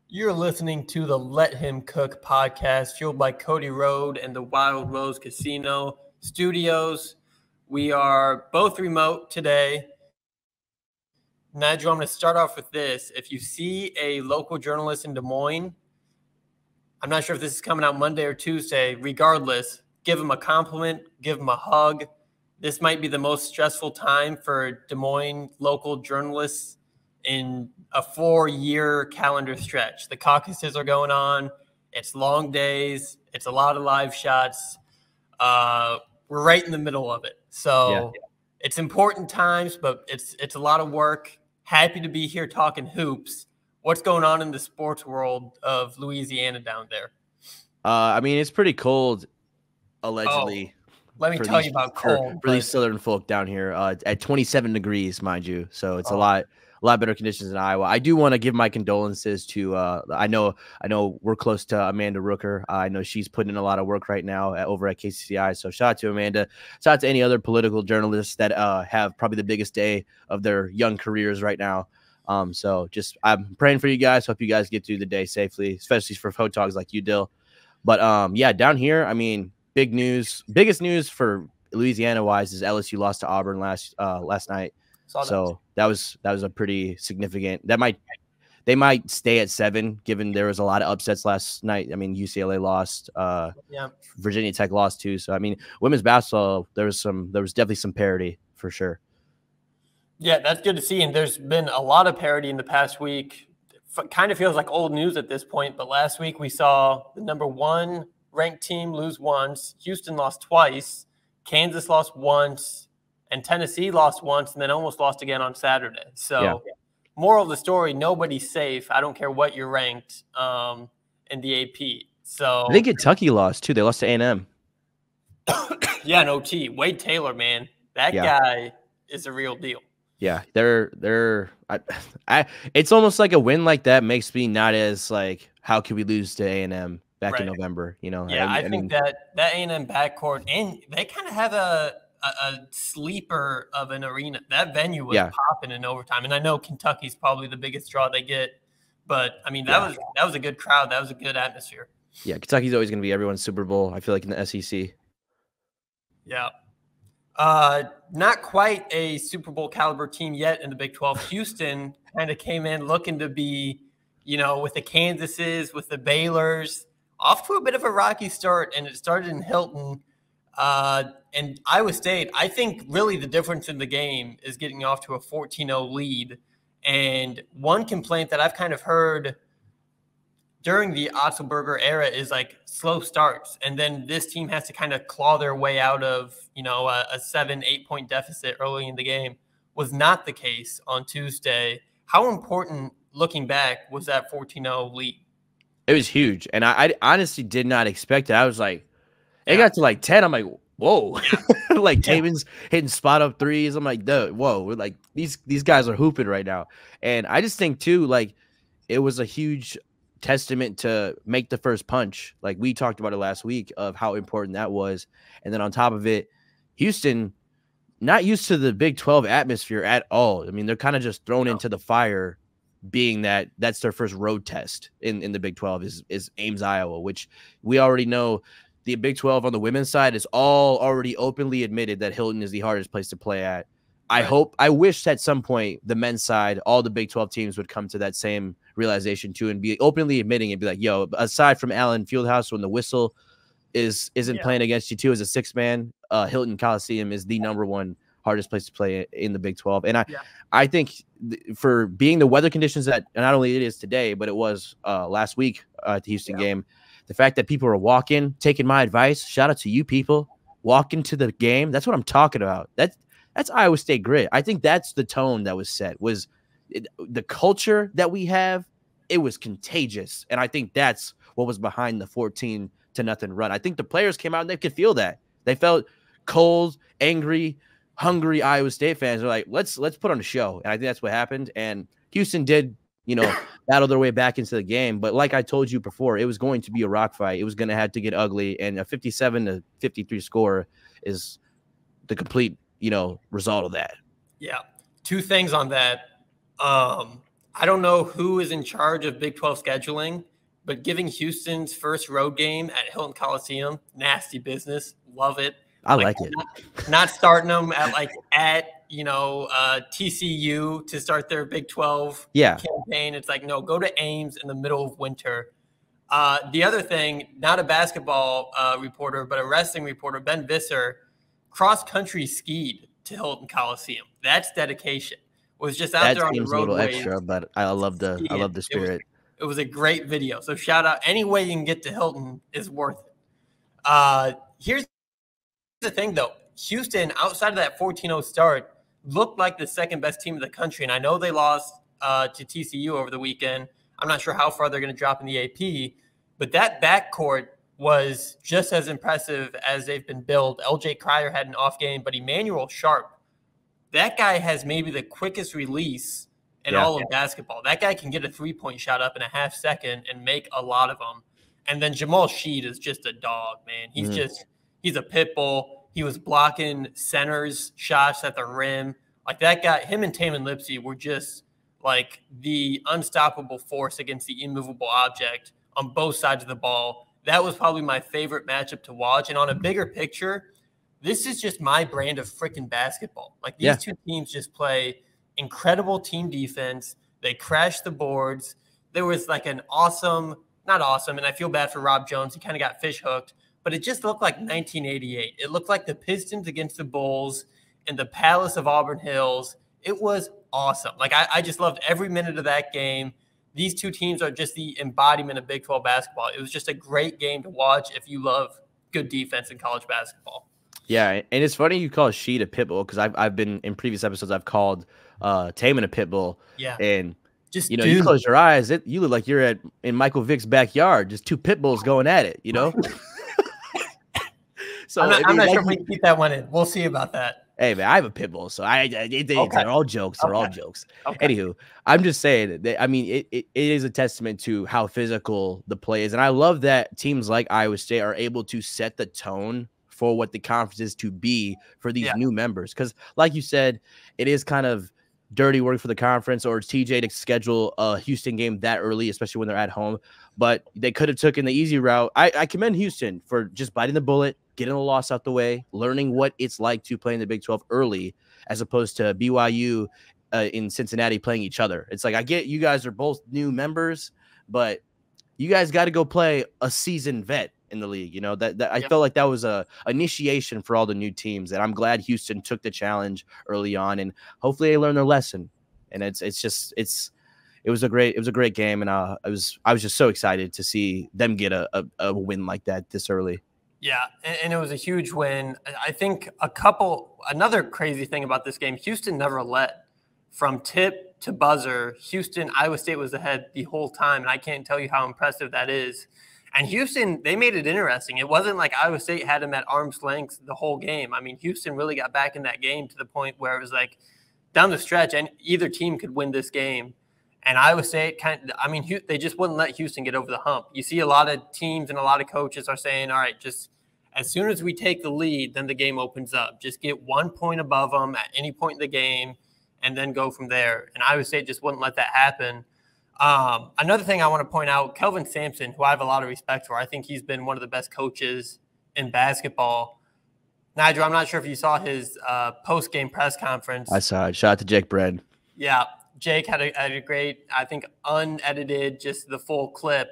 You're listening to the Let Him Cook podcast, fueled by Cody Road and the Wild Rose Casino Studios. We are both remote today. Nigel, I'm going to start off with this. If you see a local journalist in Des Moines, I'm not sure if this is coming out Monday or Tuesday. Regardless, give him a compliment, give him a hug. This might be the most stressful time for Des Moines local journalists in a 4-year calendar stretch. The caucuses are going on. It's long days. It's a lot of live shots. We're right in the middle of it. So It's important times, but it's a lot of work. Happy to be here talking hoops. What's going on in the sports world of Louisiana down there? I mean, it's pretty cold, allegedly. Let me tell you about cold. For these southern folk down here, at 27 degrees, mind you. So it's a lot better conditions in Iowa. I do want to give my condolences to I know we're close to Amanda Rooker. I know she's putting in a lot of work right now over at KCCI. So shout out to Amanda. Shout out to any other political journalists that have probably the biggest day of their young careers right now. So just I'm praying for you guys. Hope you guys get through the day safely, especially for photogs like you, Dill. But yeah, down here, I mean, biggest news for Louisiana wise is LSU lost to Auburn last night. So that was a pretty significant. They might stay at 7, given there was a lot of upsets last night. I mean, UCLA lost, Virginia Tech lost too. So I mean, women's basketball, there was definitely some parity for sure. Yeah, that's good to see. And there's been a lot of parity in the past week. It kind of feels like old news at this point. But last week we saw the number 1 ranked team lose once. Houston lost twice. Kansas lost once. And Tennessee lost once and then almost lost again on Saturday. So moral of the story, nobody's safe. I don't care what you're ranked in the AP. So I think Kentucky lost too. They lost to A&M. Yeah, no OT. Wade Taylor, man. That guy is a real deal. Yeah, it's almost like a win like that makes me not as like, how could we lose to A&M back in November? You know? Yeah, I think that A&M backcourt, and they kind of have a sleeper of an arena. That venue was popping in overtime, and I know Kentucky's probably the biggest draw they get, but I mean that was a good crowd. That was a good atmosphere. Yeah, Kentucky's always going to be everyone's Super Bowl. I feel like in the SEC. Yeah. Not quite a Super Bowl caliber team yet in the Big 12. Houston kind of came in looking to be, with the Kansases, with the Baylors, off to a bit of a rocky start, and it started in Hilton. And Iowa State, I think really the difference in the game is getting off to a 14-0 lead. And one complaint that I've kind of heard during the Otzelberger era is like slow starts. And then this team has to kind of claw their way out of, a 7-8 point deficit early in the game. Was not the case on Tuesday. How important, looking back, was that 14-0 lead? It was huge. And I honestly did not expect it. I was like, it got to like 10. I'm like, whoa. Like Taman's hitting spot up threes. I'm like, whoa. We're like, these guys are hooping right now. And I just think too, like, it was a huge testament to make the first punch. Like we talked about it last week of how important that was. And then on top of it, Houston, not used to the Big 12 atmosphere at all. I mean, they're kind of just thrown into the fire, being that's their first road test in the Big 12 is Ames, Iowa, which we already know. The Big 12 on the women's side is all already openly admitted that Hilton is the hardest place to play at. I wish at some point the men's side, all the Big 12 teams would come to that same realization too, and be openly admitting and be like, yo, aside from Allen Fieldhouse, when the whistle isn't playing against you too as a 6-man, Hilton Coliseum is the number 1 hardest place to play in the Big 12. And I think for being the weather conditions that not only it is today, but it was last week at the Houston game, the fact that people are walking, taking my advice, shout out to you people, walking to the game. That's what I'm talking about. That's Iowa State grit. I think that's the tone that was set, was the culture that we have. It was contagious. And I think that's what was behind the 14-0 run. I think the players came out and they could feel that. They felt cold, angry, hungry Iowa State fans are like, let's put on a show. And I think that's what happened. And Houston did, battle their way back into the game. But like I told you before, it was going to be a rock fight. It was going to have to get ugly. And a 57-53 score is the complete, result of that. Yeah. 2 things on that. I don't know who is in charge of Big 12 scheduling, but giving Houston's first road game at Hilton Coliseum, nasty business. Love it. I like it. Not starting them at TCU to start their Big 12 campaign. It's like, no, go to Ames in the middle of winter. The other thing, not a basketball reporter, but a wrestling reporter, Ben Visser, cross-country skied to Hilton Coliseum. That's dedication. Was just out there on the roadways. A little extra, but I love the spirit. It was a great video. So shout out. Any way you can get to Hilton is worth it. Here's the thing, though. Houston, outside of that 14-0 start, looked like the second best team in the country. And I know they lost to TCU over the weekend. I'm not sure how far they're going to drop in the AP. But that backcourt was just as impressive as they've been built. LJ Cryer had an off game, but Emmanuel Sharp, that guy has maybe the quickest release in all of basketball. That guy can get a three-point shot up in a half second and make a lot of them. And then Jamal Sheed is just a dog, man. He's a pit bull. He was blocking centers' shots at the rim. Like that guy, him and Tamin Lipsey were just like the unstoppable force against the immovable object on both sides of the ball. That was probably my favorite matchup to watch. And on a bigger picture, this is just my brand of freaking basketball. Like these two teams just play incredible team defense. They crash the boards. There was like an not awesome, and I feel bad for Rob Jones. He kind of got fish hooked, but it just looked like 1988. It looked like the Pistons against the Bulls in the Palace of Auburn Hills. It was awesome. Like I just loved every minute of that game. These two teams are just the embodiment of Big 12 basketball. It was just a great game to watch if you love good defense in college basketball. Yeah, and it's funny you call Sheed a pitbull because I've been in previous episodes I've called Tamin a pitbull. Yeah, and just you close your eyes, you look like you're in Michael Vick's backyard, just two pit bulls going at it. So I'm not sure if we can keep that one in. We'll see about that. Hey man, I have a pit bull, so they're all jokes. They're all jokes. Okay. Anywho, I'm just saying that it is a testament to how physical the play is, and I love that teams like Iowa State are able to set the tone for what the conference is to be for these new members. Because like you said, it is kind of dirty work for the conference or TJ to schedule a Houston game that early, especially when they're at home. But they could have taken the easy route. I commend Houston for just biting the bullet, getting the loss out the way, learning what it's like to play in the Big 12 early, as opposed to BYU in Cincinnati playing each other. It's like, I get you guys are both new members, but you guys got to go play a seasoned vet in the league. I felt like that was a initiation for all the new teams, and I'm glad Houston took the challenge early on, and hopefully they learned their lesson. And it was a great game, and I was just so excited to see them get a win like that this early. Yeah, and it was a huge win. I think another crazy thing about this game, Houston never led from tip to buzzer. Iowa State was ahead the whole time, and I can't tell you how impressive that is. And Houston, they made it interesting. It wasn't like Iowa State had them at arm's length the whole game. I mean, Houston really got back in that game to the point where it was like down the stretch, and either team could win this game. And Iowa State they just wouldn't let Houston get over the hump. You see a lot of teams and a lot of coaches are saying, all right, just as soon as we take the lead, then the game opens up. Just get 1 point above them at any point in the game and then go from there. And Iowa State just wouldn't let that happen. Another thing I want to point out, Kelvin Sampson, who I have a lot of respect for, I think he's been one of the best coaches in basketball. Nigel, I'm not sure if you saw his post-game press conference. I saw it. Shout out to Jake Bread. Yeah, Jake had a great, I think, unedited, just the full clip.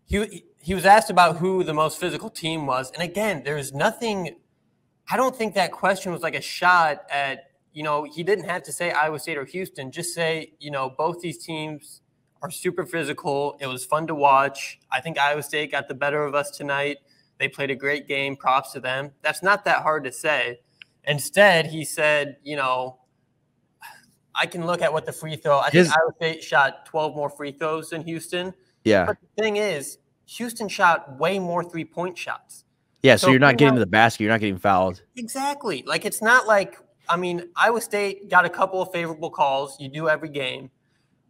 He was asked about who the most physical team was. And again, there's nothing – I don't think that question was like a shot at – he didn't have to say Iowa State or Houston. Just say, both these teams are super physical. It was fun to watch. I think Iowa State got the better of us tonight. They played a great game. Props to them. That's not that hard to say. Instead, he said, I can look at what the free throw – I think Iowa State shot 12 more free throws than Houston. Yeah. But the thing is, Houston shot way more three-point shots. Yeah, so you're not getting to the basket. You're not getting fouled. Exactly. Like, it's not like – Iowa State got a couple of favorable calls. You do every game.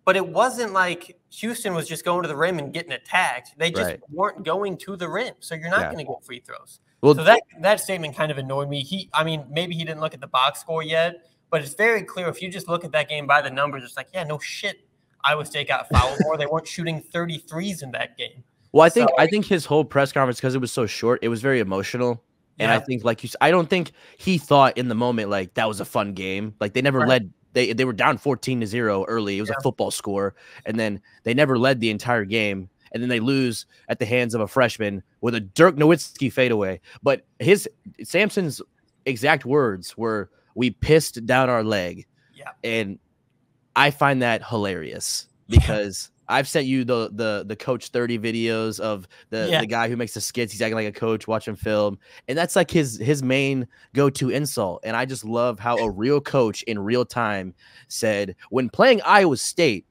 But it wasn't like Houston was just going to the rim and getting attacked. They just weren't going to the rim. So you're not going to get free throws. Well, so that statement kind of annoyed me. Maybe he didn't look at the box score yet, but it's very clear if you just look at that game by the numbers, it's like, yeah, no shit. Iowa State got fouled more. They weren't shooting 33s in that game. Well, I think his whole press conference, because it was so short, it was very emotional. And I think, like I don't think he thought in the moment like that was a fun game. Like they never led. They were down 14-0 early. It was a football score, and then they never led the entire game. And then they lose at the hands of a freshman with a Dirk Nowitzki fadeaway. But Sampson's exact words were, "We pissed down our leg." Yeah, and I find that hilarious because I've sent you the Coach 30 videos of the guy who makes the skits. He's acting like a coach, watching film, and that's like his main go-to insult. And I just love how a real coach in real time said, when playing Iowa State,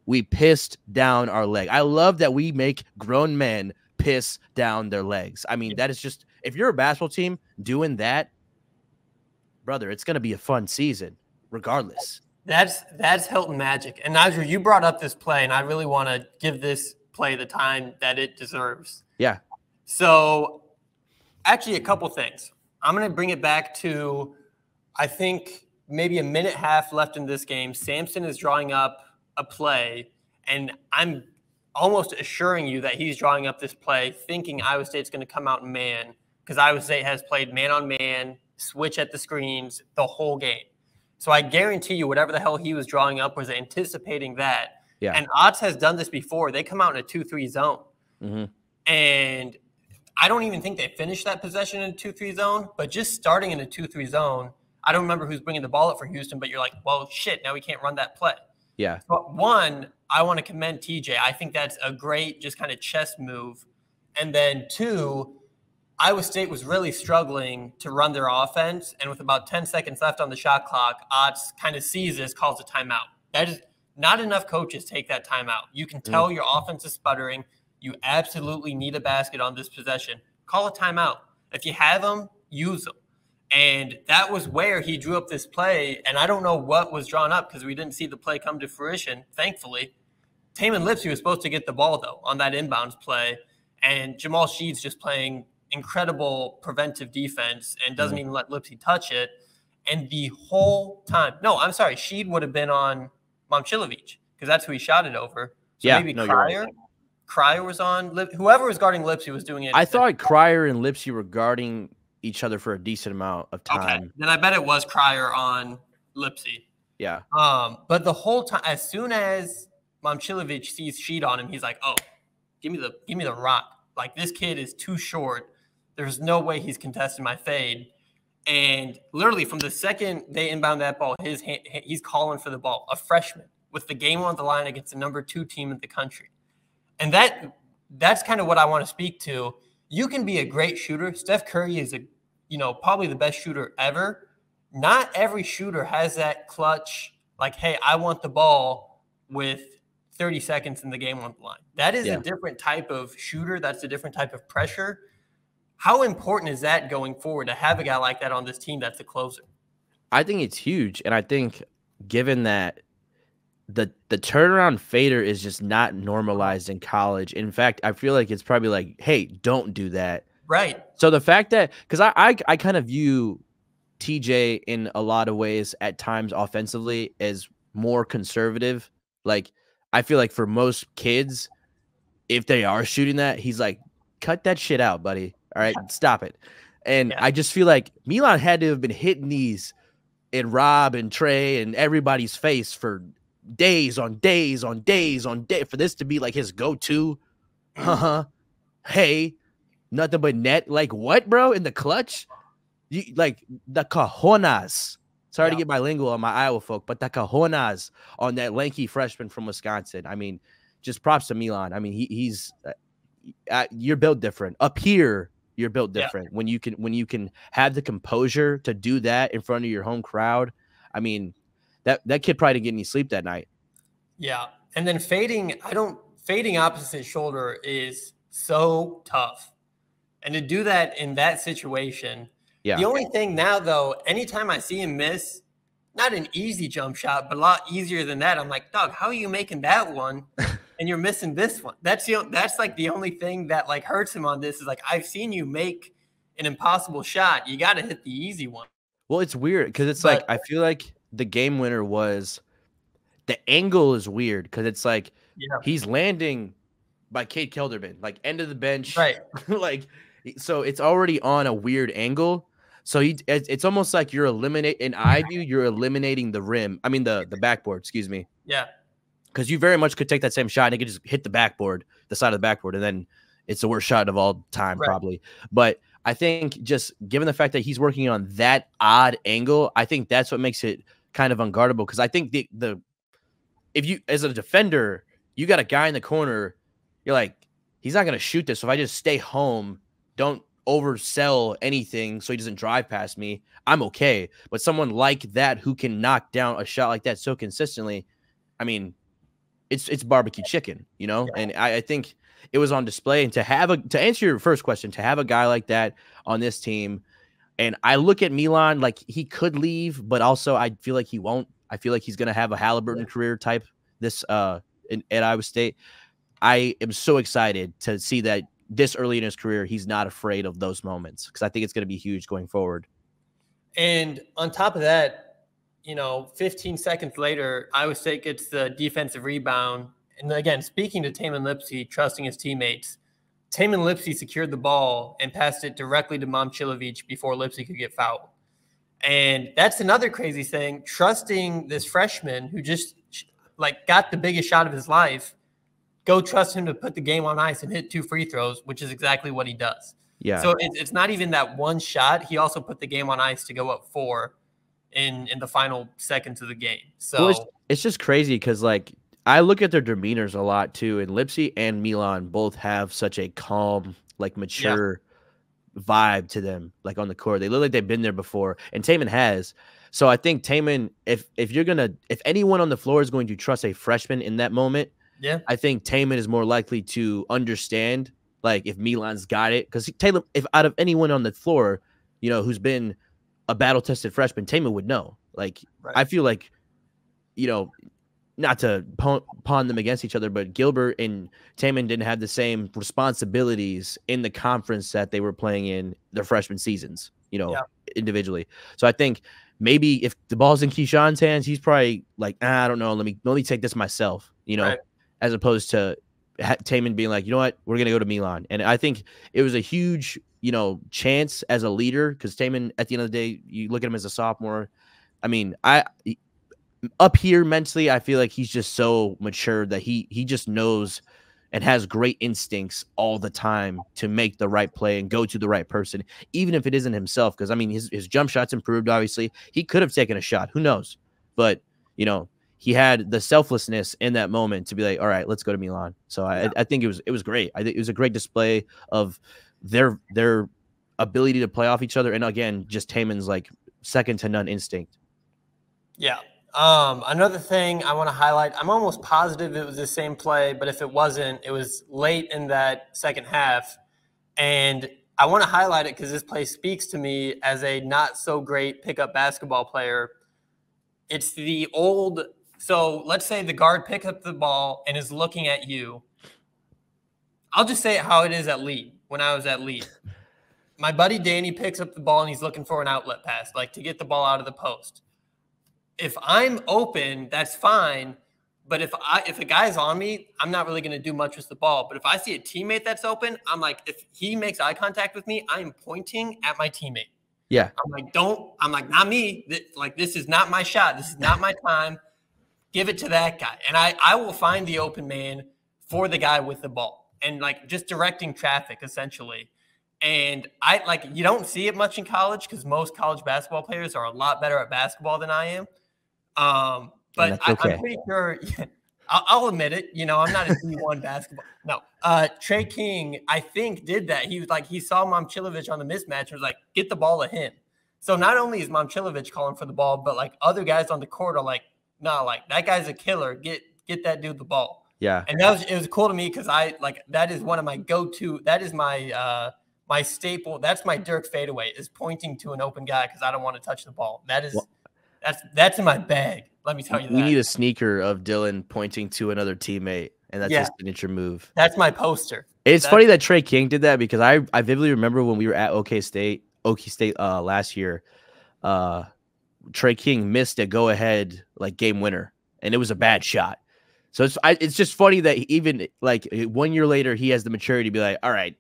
we pissed down our leg. I love that we make grown men piss down their legs. I mean, that is just, if you're a basketball team doing that, brother, it's going to be a fun season regardless. That's Hilton magic. And Nigel, you brought up this play, and I really want to give this play the time that it deserves. Yeah. So actually a couple things. I'm going to bring it back to, I think, maybe a minute half left in this game. Sampson is drawing up a play, and I'm almost assuring you that he's drawing up this play thinking Iowa State's going to come out in man, because Iowa State has played man-on-man, switch at the screens the whole game. So I guarantee you whatever the hell he was drawing up was anticipating that. Yeah. And Otts has done this before. They come out in a 2-3 zone. Mm-hmm. And I don't even think they finished that possession in a 2-3 zone, but just starting in a 2-3 zone, I don't remember who's bringing the ball up for Houston, but you're like, well, shit, now we can't run that play. Yeah. But one, I want to commend TJ. I think that's a great just kind of chess move. And then two, Iowa State was really struggling to run their offense, and with about 10 seconds left on the shot clock, Otts kind of sees this, calls a timeout. That is not enough coaches take that timeout. You can tell your offense is sputtering. You absolutely need a basket on this possession. Call a timeout. If you have them, use them. And that was where he drew up this play, and I don't know what was drawn up because we didn't see the play come to fruition, thankfully. Taman Lipsey was supposed to get the ball, though, on that inbounds play, and Jamal Sheed's just playing incredible preventive defense and doesn't even let Lipsey touch it. And the whole time, no, I'm sorry, Sheed would have been on Momcilovic because that's who he shot it over. So maybe Cryer was on whoever was guarding Lipsey was doing it. I thought Cryer and Lipsey were guarding each other for a decent amount of time. Okay, then I bet it was Cryer on Lipsey. Yeah. But the whole time, as soon as Momcilovic sees Sheed on him, he's like, "Oh, give me the rock. Like, this kid is too short. There's no way he's contesting my fade." And literally from the second they inbound that ball, he's calling for the ball, a freshman with the game on the line against the number 2 team in the country. And that's kind of what I want to speak to. You can be a great shooter. Steph Curry is probably the best shooter ever. Not every shooter has that clutch, like, hey, I want the ball with 30 seconds in the game on the line. That is a different type of shooter. That's a different type of pressure. How important is that going forward to have a guy like that on this team that's a closer? I think it's huge. And I think given that the turnaround fader is just not normalized in college. In fact, I feel like it's probably like, hey, don't do that. Right. So the fact that – because I kind of view TJ in a lot of ways at times offensively as more conservative. Like, I feel like for most kids, if they are shooting that, he's like, cut that shit out, buddy. All right, stop it. And I just feel like Milan had to have been hitting these in Rob and Trey and everybody's face for days on days on days on day for this to be like his go-to. Hey, nothing but net. Like, what, bro? In the clutch? You like the cojones. Sorry to get bilingual on my Iowa folk, but the cojones on that lanky freshman from Wisconsin. I mean, just props to Milan. I mean, he's you're built different. Up here, you're built different. When you can have the composure to do that in front of your home crowd. I mean, that kid probably didn't get any sleep that night. Yeah. And then fading opposite shoulder is so tough. And to do that in that situation, the only thing now, though, anytime I see him miss, not an easy jump shot, but a lot easier than that, I'm like, dog, how are you making that one? And you're missing this one. That's like the only thing that like hurts him on this is like, I've seen you make an impossible shot. You got to hit the easy one. Well, it's weird because it's like, I feel like the game winner was the angle is weird because it's like Yeah. he's landing by Kate Kelderman, like end of the bench, Right. like so it's already on a weird angle. So it's almost like you're in eye view, you're eliminating the rim. I mean the backboard, excuse me. Yeah. Because you very much could take that same shot and it could just hit the backboard, the side of the backboard, and then it's the worst shot of all time, Right. probably. But I think just given the fact that he's working on that odd angle, I think that's what makes it kind of unguardable. Because I think if you, as a defender, you got a guy in the corner, you're like, he's not going to shoot this. So if I just stay home, don't oversell anything so he doesn't drive past me, I'm okay. But someone like that who can knock down a shot like that so consistently, I mean, it's barbecue chicken, you know? Yeah. And I think it was on display. And to answer your first question, to have a guy like that on this team, and I look at Milan like he could leave, but also I feel like he won't. I feel like he's going to have a Halliburton career type this at Iowa State. I am so excited to see that this early in his career, he's not afraid of those moments because I think it's going to be huge going forward. And on top of that, 15 seconds later, Iowa State gets the defensive rebound. And again, speaking to Tamin Lipsey, trusting his teammates, Tamin Lipsey secured the ball and passed it directly to Momcilovic before Lipsey could get fouled. And that's another crazy thing, trusting this freshman who just got the biggest shot of his life, go trust him to put the game on ice and hit 2 free throws, which is exactly what he does. Yeah. So it's not even that one shot. He also put the game on ice to go up 4 in the final seconds of the game. So it's just crazy because I look at their demeanors a lot too, and Lipsey and Milan both have such a calm, mature vibe to them, on the court. They look like they've been there before, and Tamin has. So I think Tamin, if anyone on the floor is going to trust a freshman in that moment, I think Tamin is more likely to understand if Milan's got it, because Taylor, if out of anyone on the floor, who's been a battle-tested freshman, Tamin would know. I feel like, not to pawn them against each other, but Gilbert and Tamin didn't have the same responsibilities in the conference that they were playing in their freshman seasons, individually. So I think maybe if the ball's in Keyshawn's hands, he's probably I don't know, let me take this myself, as opposed to Tamin being like, you know what, we're going to go to Milan. And I think it was a huge, chance as a leader, because Tamin, at the end of the day, you look at him as a sophomore. I mean, up here mentally, I feel like he's just so mature that he just knows and has great instincts all the time to make the right play and go to the right person, even if it isn't himself. Because, I mean, his jump shot's improved, obviously. He could have taken a shot. Who knows? But, he had the selflessness in that moment to be like, all right, let's go to Milan. So I think it was great. I think it was a great display of their ability to play off each other. And, again, just Tamin's, second to none instinct. Yeah. Another thing I want to highlight, I'm almost positive it was the same play, but if it wasn't, it was late in that second half. And I want to highlight it because this play speaks to me as a not so great pickup basketball player. It's the old, so let's say the guard picks up the ball and is looking at you. I'll just say it how it is at Lee, when I was at Lee. My buddy Danny picks up the ball and he's looking for an outlet pass, to get the ball out of the post. If I'm open, that's fine. But if a guy's on me, I'm not really going to do much with the ball. But if I see a teammate that's open, I'm like, if he makes eye contact with me, I am pointing at my teammate. Yeah. I'm like, not me. This is not my shot. This is not my time. Give it to that guy. And I will find the open man for the guy with the ball and just directing traffic essentially. And you don't see it much in college because most college basketball players are a lot better at basketball than I am. But okay. I'm pretty sure I'll admit it. I'm not a D1 basketball. No. Trey King, I think, did that. He was he saw Momcilovic on the mismatch and was like, get the ball to him. So not only is Momcilovic calling for the ball, but other guys on the court are no, that guy's a killer. Get that dude the ball. Yeah. And it was cool to me because that is one of my go-to. That is my my staple. That's my Dirk fadeaway, is pointing to an open guy because I don't want to touch the ball. That's in my bag. Let me tell you that. We need a sneaker of Dylan pointing to another teammate, and that's his signature move. That's my poster. It's funny that Trey King did that because I vividly remember when we were at OK State last year, Trey King missed a go-ahead game winner, and it was a bad shot. So it's just funny that even like 1 year later, he has the maturity to be like, all right,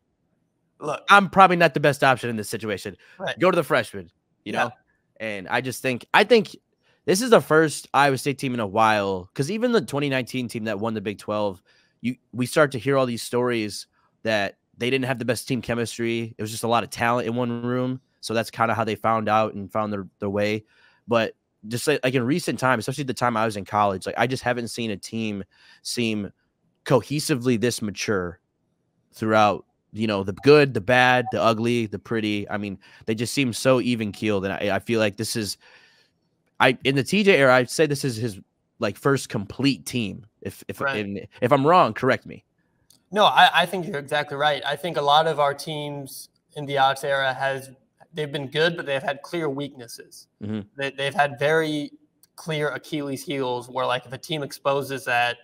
look, I'm probably not the best option in this situation. Right. Go to the freshman, you know? And I think this is the first Iowa State team in a while, because even the 2019 team that won the Big 12, we start to hear all these stories that they didn't have the best team chemistry. It was just a lot of talent in one room. So that's kind of how they found out and found their way. But just like in recent times, especially the time I was in college, like I just haven't seen a team seem cohesively this mature throughout, you know, the good, the bad, the ugly, the pretty. I mean, they just seem so even keeled. And I feel like this is, in the TJ era, I'd say this is his like first complete team. If I'm wrong, correct me. No, I think you're exactly right. I think a lot of our teams in the Ox era they've been good, but they've had clear weaknesses. They've had very clear Achilles heels where, like, if a team exposes that,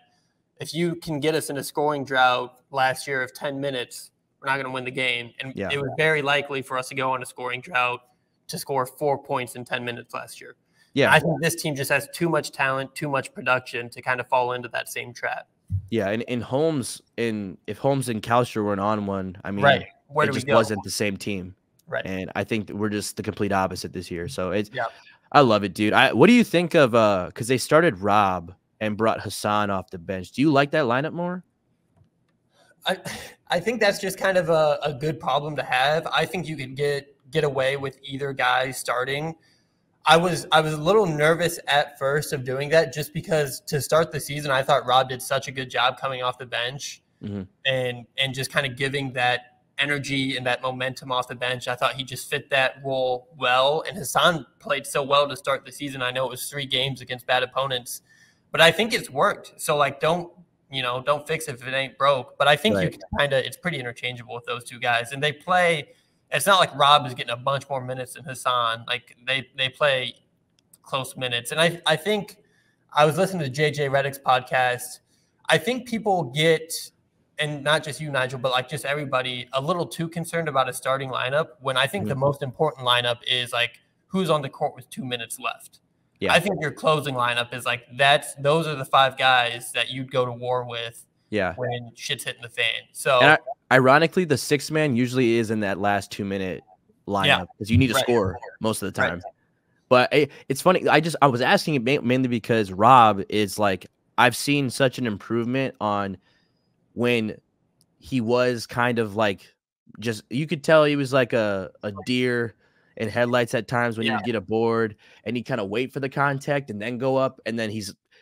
if you can get us in a scoring drought last year of 10 minutes, we're not going to win the game. And it was very likely for us to go on a scoring drought to score 4 points in 10 minutes last year. Yeah, and I think this team just has too much talent, too much production to kind of fall into that same trap. Yeah, and if Holmes and Kalster weren't on one, I mean, it just wasn't the same team. Right. And I think we're just the complete opposite this year. So I love it, dude. What do you think of because they started Rob and brought Hassan off the bench? Do you like that lineup more? I think that's just kind of a good problem to have. I think you could get away with either guy starting. I was a little nervous at first of doing that just because to start the season, I thought Rob did such a good job coming off the bench and just kind of giving that energy and that momentum off the bench. I thought he just fit that role well. And Hassan played so well to start the season. I know it was 3 games against bad opponents, but I think it's worked. So, like, don't fix it if it ain't broke. But I think you can it's pretty interchangeable with those two guys. And they play – it's not like Rob is getting a bunch more minutes than Hassan. Like, they play close minutes. And I think I was listening to JJ Redick's podcast. I think people get – and not just you, Nigel, but like just everybody, a little too concerned about a starting lineup when I think the most important lineup is like who's on the court with 2 minutes left. Yeah. I think your closing lineup is like those are the 5 guys that you'd go to war with when shit's hitting the fan. So ironically, the 6th man usually is in that last 2-minute lineup because you need to score most of the time. But it's funny. I was asking it mainly because Rob is like, I've seen such an improvement on when he was kind of like just you could tell he was like a deer in headlights at times when he would get a board and he kind of wait for the contact and then go up, and then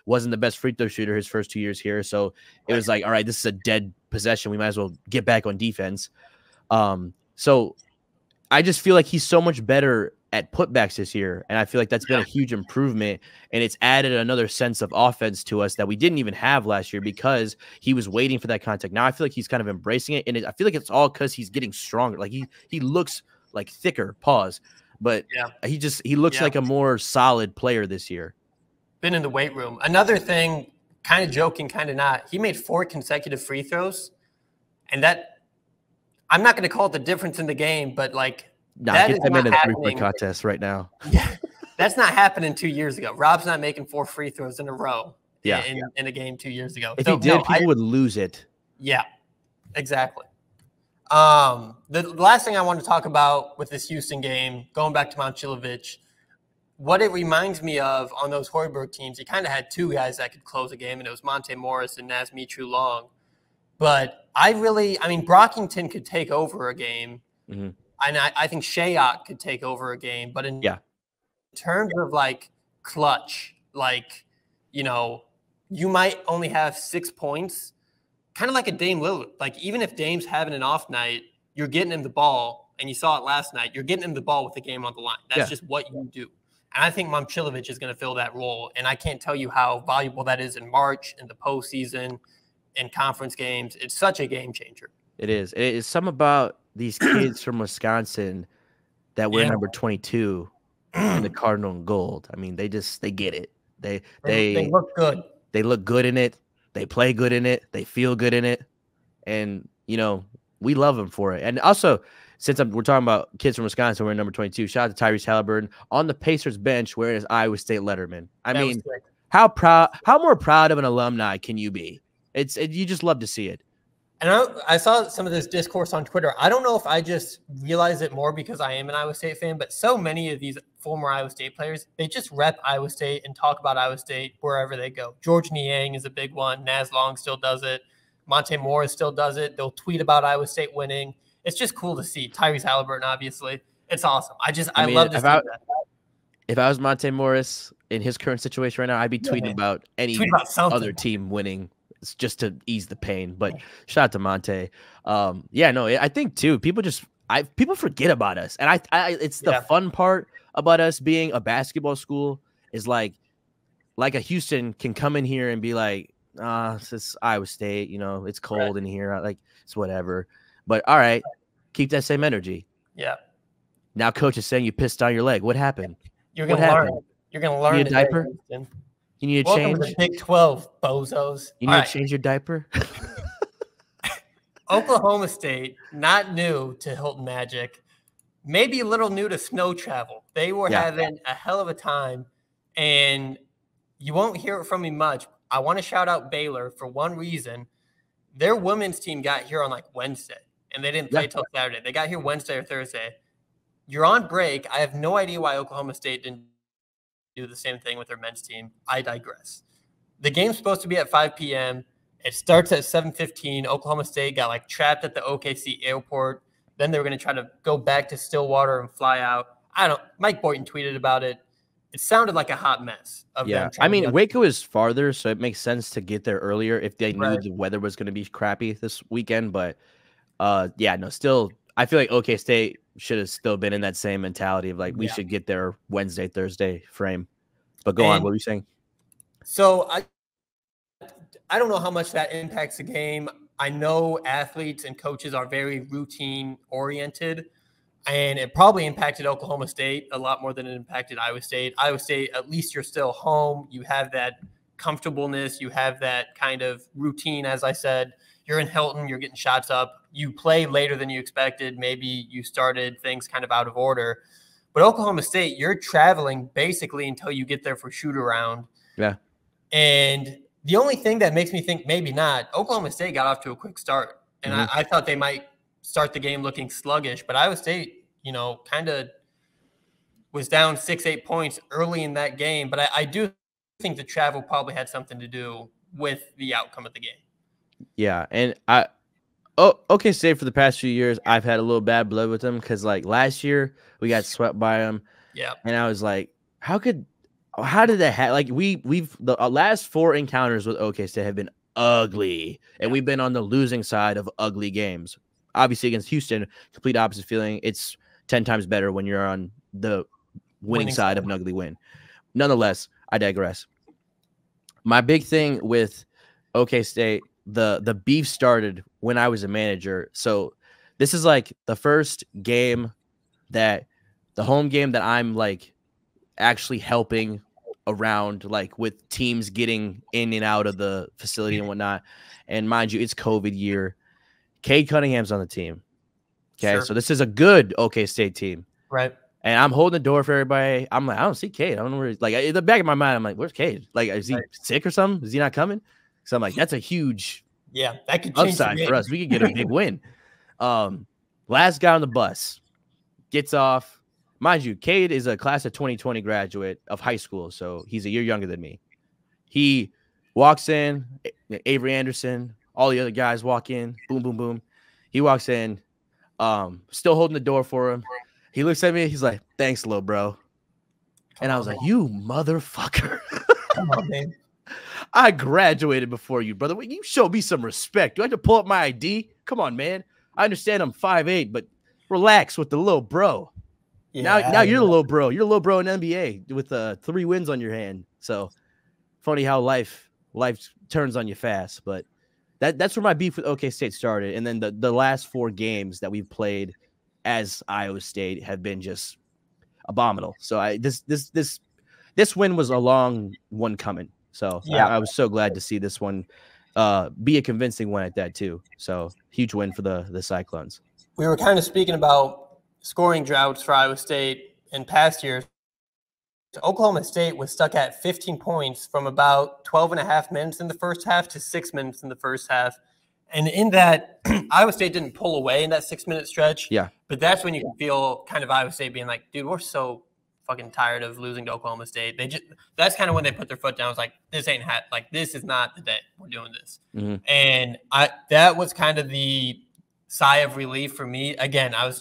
wasn't the best free throw shooter his first 2 years here. So it was like, all right, this is a dead possession. We might as well get back on defense. So I just feel like he's so much better at putbacks this year, and I feel like that's been a huge improvement, and it's added another sense of offense to us that we didn't even have last year because he was waiting for that contact. Now I feel like he's kind of embracing it, and I feel like it's all because he's getting stronger. Like he looks like thicker, but he looks like a more solid player this year. Been in the weight room. Another thing, kind of joking, kind of not, he made 4 consecutive free throws, and that I'm not going to call it the difference in the game, but like get them in a 3-point contest right now. Yeah, that's not happening 2 years ago. Rob's not making 4 free throws in a row in a game 2 years ago. If he did, people would lose it. Yeah, exactly. The last thing I want to talk about with this Houston game, going back to Momcilovic, what it reminds me of on those Hoiberg teams, you kind of had 2 guys that could close a game, and it was Monte Morris and Naz Mitrou-Long. But Brockington could take over a game. And I think Shayok could take over a game, but in terms of like clutch, like, you might only have 6 points, kind of like a Dame Lillard. Like, even if Dame's having an off night, you're getting him the ball, and you saw it last night. You're getting him the ball with the game on the line. That's just what you do. And I think Momcilovic is going to fill that role, and I can't tell you how valuable that is in March, in the postseason, in conference games. It's such a game changer. It is. It is something about these kids from Wisconsin that wear number 22 in the Cardinal and gold. I mean, they get it. They look good. They look good in it. They play good in it. They feel good in it. And, we love them for it. And also, since we're talking about kids from Wisconsin wearing number 22, shout out to Tyrese Halliburton on the Pacers bench wearing his Iowa State letterman. I mean, How more proud of an alumni can you be? You just love to see it. And I saw some of this discourse on Twitter. I don't know if I just realize it more because I am an Iowa State fan, but so many of these former Iowa State players, they just rep Iowa State and talk about Iowa State wherever they go. George Niang is a big one. Naz Long still does it. Monte Morris still does it. They'll tweet about Iowa State winning. It's just cool to see. Tyrese Halliburton, obviously. It's awesome. I love to see that. If I was Monte Morris in his current situation right now, I'd be tweeting about any other team winning. It's just to ease the pain, but shout out to Monte. I think too, people forget about us. And it's the fun part about us being a basketball school is like a Houston can come in here and be like, it's Iowa State, it's cold in here. Like it's whatever, but all right, keep that same energy. Yeah. Now coach is saying you pissed on your leg. What happened? You're going to learn. You're going to learn. You need a diaper? You need to change? Welcome to the Big 12, bozos. You need to change your diaper? Oklahoma State, not new to Hilton Magic, maybe a little new to snow travel. They were having a hell of a time, and you won't hear it from me much. I want to shout out Baylor for one reason. Their women's team got here on Wednesday, and they didn't play till Saturday. They got here Wednesday or Thursday. You're on break. I have no idea why Oklahoma State didn't do the same thing with their men's team. I digress. The game's supposed to be at 5 p.m. It starts at 7:15. Oklahoma State got trapped at the OKC airport. Then they were going to try to go back to Stillwater and fly out. Mike Boynton tweeted about it. It sounded like a hot mess. Waco is farther, so it makes sense to get there earlier if they knew the weather was going to be crappy this weekend. But still, I feel like OK State should have still been in that same mentality of we should get there Wednesday, Thursday frame. But go on, what were you saying? So I don't know how much that impacts the game. I know athletes and coaches are very routine oriented, and it probably impacted Oklahoma State a lot more than it impacted Iowa State. Iowa State, at least you're still home. You have that comfortableness. You have that kind of routine, as I said. You're in Hilton. You're getting shots up. You play later than you expected. Maybe you started things kind of out of order. But Oklahoma State, you're traveling basically until you get there for shoot around. Yeah. And the only thing that makes me think maybe not, Oklahoma State got off to a quick start. And I thought they might start the game looking sluggish. But Iowa State, kind of was down 6-8 points early in that game. But I do think the travel probably had something to do with the outcome of the game. Yeah, and OK State for the past few years, I've had a little bad blood with them because last year we got swept by them. Yeah, and I was like, how did that happen? We've the last 4 encounters with OK State have been ugly, and we've been on the losing side of ugly games. Obviously against Houston, complete opposite feeling. It's 10 times better when you're on the winning side of an ugly win. Nonetheless, I digress. My big thing with OK State, the beef started when I was a manager. So this is the first game the home game that I'm actually helping around with teams getting in and out of the facility and whatnot. And mind you, it's COVID year. Cade Cunningham's on the team. Okay. Sure. So this is a good OK State team. Right. And I'm holding the door for everybody. I'm like, I don't see Cade. I don't know where in the back of my mind, I'm like, where's Cade? Is he sick or something? Is he not coming? So I'm like, that's a huge that could change upside for us. We could get a big win. Last guy on the bus gets off. Mind you, Cade is a class of 2020 graduate of high school, so he's a year younger than me. He walks in, Avery Anderson, all the other guys walk in, boom, boom, boom. He walks in, still holding the door for him. He looks at me, he's like, thanks, little bro. And I was like, you motherfucker. Come on, man. I graduated before you, brother. You show me some respect. Do I have to pull up my ID? Come on, man. I understand I'm 5'8", but relax with the little bro. Yeah, now you're the little bro. You're a little bro in NBA with 3 wins on your hand. So funny how life turns on you fast. But that's where my beef with OK State started. And then the last 4 games that we've played as Iowa State have been just abominable. So this win was a long one coming. So I was so glad to see this one be a convincing one at that too. So huge win for the Cyclones. We were kind of speaking about scoring droughts for Iowa State in past years. Oklahoma State was stuck at 15 points from about 12 and a half minutes in the first half to 6 minutes in the first half. And in that, Iowa State didn't pull away in that 6-minute stretch. Yeah. But that's when you can feel kind of Iowa State being like, dude, we're so fucking tired of losing to Oklahoma State. That's kind of when they put their foot down. It's like, this ain't this is not the day we're doing this. Mm-hmm. And that was kind of the sigh of relief for me. Again, I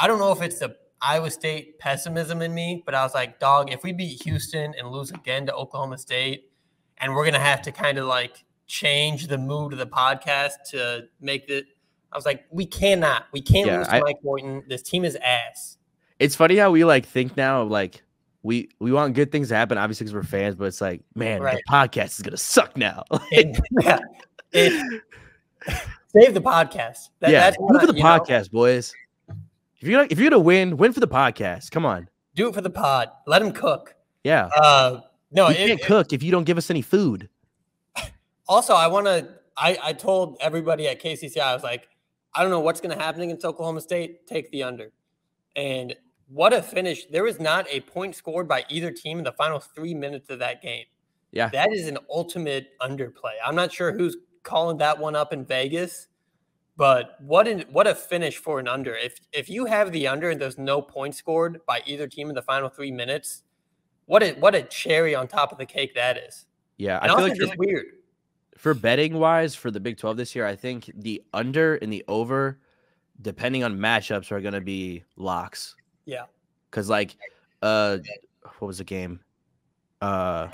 don't know if it's the Iowa State pessimism in me, but I was like, dog, if we beat Houston and lose again to Oklahoma State, and we're going to have to kind of like change the mood of the podcast to make it, I was like, we can't lose to Mike Boynton. This team is ass. It's funny how we like think now, like we want good things to happen, obviously because we're fans, but it's like, man, the podcast is gonna suck now. Save the podcast. That's do it for the podcast, boys. If you're gonna win for the podcast. Come on, do it for the pod. Let him cook. Yeah. No, you can't cook if you don't give us any food. Also, I told everybody at KCC, I was like, I don't know what's going to happen against Oklahoma State. Take the under. And what a finish. There was not a point scored by either team in the final 3 minutes of that game. Yeah. That is an ultimate underplay. I'm not sure who's calling that one up in Vegas, but what a finish for an under. If you have the under and there's no point scored by either team in the final 3 minutes, what a cherry on top of the cake that is. Yeah, and I feel like it's weird. For betting wise for the Big 12 this year, I think the under and the over, depending on matchups, are going to be locks. Yeah. Because like, what was the game? TCU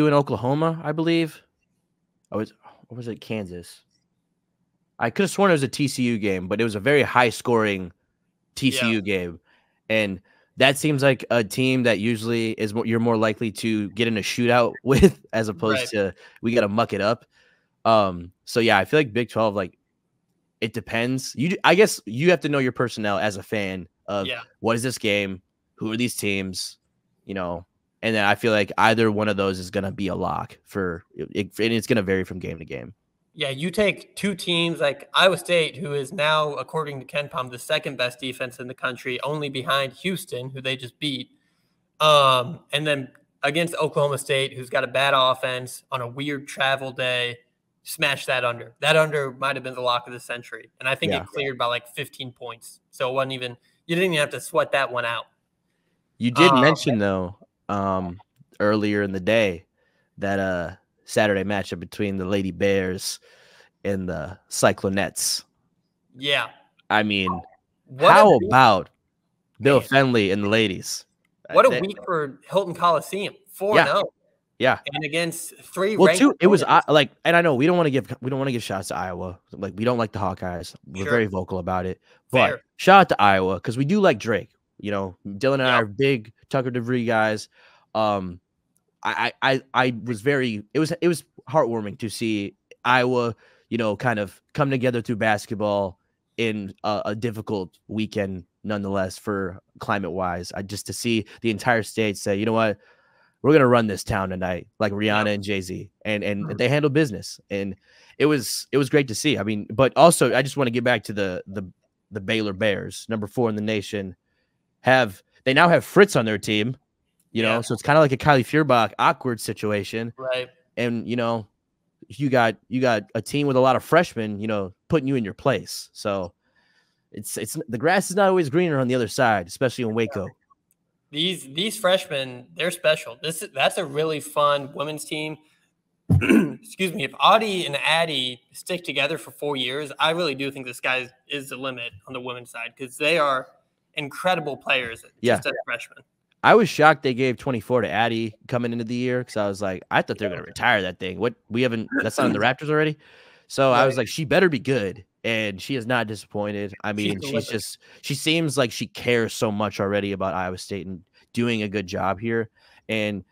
and Oklahoma, I believe. Or was it Kansas? I could have sworn it was a TCU game, but it was a very high scoring TCU game. And that seems like a team that usually is you're more likely to get in a shootout with, as opposed to we got to muck it up. So yeah, I feel like Big 12, like it depends. I guess you have to know your personnel as a fan of what is this game, who are these teams, and then I feel like either one of those is going to be a lock for it, and it's going to vary from game to game. Yeah, you take two teams like Iowa State, who is now, according to Ken Pom, the second best defense in the country, only behind Houston, who they just beat. And then against Oklahoma State, who's got a bad offense on a weird travel day, smash that under. That under might have been the lock of the century. And I think it cleared by like 15 points. So it wasn't even – you didn't even have to sweat that one out. You did mention, though, earlier in the day that Saturday matchup between the Lady Bears and the Cyclones. Yeah. I mean, how about Bill Fenley and the ladies? What a week for Hilton Coliseum. 4-0. Yeah. And against three ranked opponents. It was like, and I know we don't want to give shots to Iowa. Like, we don't like the Hawkeyes. We're very vocal about it. But shout out to Iowa because we do like Drake. Dylan and I are big Tucker DeVry guys. I was very – it was heartwarming to see Iowa, kind of come together through basketball in a difficult weekend nonetheless for climate-wise. Just to see the entire state say, you know what, we're going to run this town tonight like Rihanna and Jay-Z. And they handle business. And it was great to see. I mean, but also I just want to get back to the Baylor Bears, number 4 in the nation. They now have Fritz on their team. So it's kind of like a Kylie Feuerbach awkward situation. Right. And, you got a team with a lot of freshmen, putting you in your place. So it's the grass is not always greener on the other side, especially in Waco. These freshmen, they're special. That's a really fun women's team. Excuse me. If Audie and Addie stick together for 4 years, I really do think this guy is the limit on the women's side because they are incredible players just as freshmen. I was shocked they gave 24 to Addie coming into the year because I was like, I thought they were going to retire that thing. That's not in the Raptors already. So I was like, she better be good. And she is not disappointed. I mean, she seems like she cares so much already about Iowa State and doing a good job here. And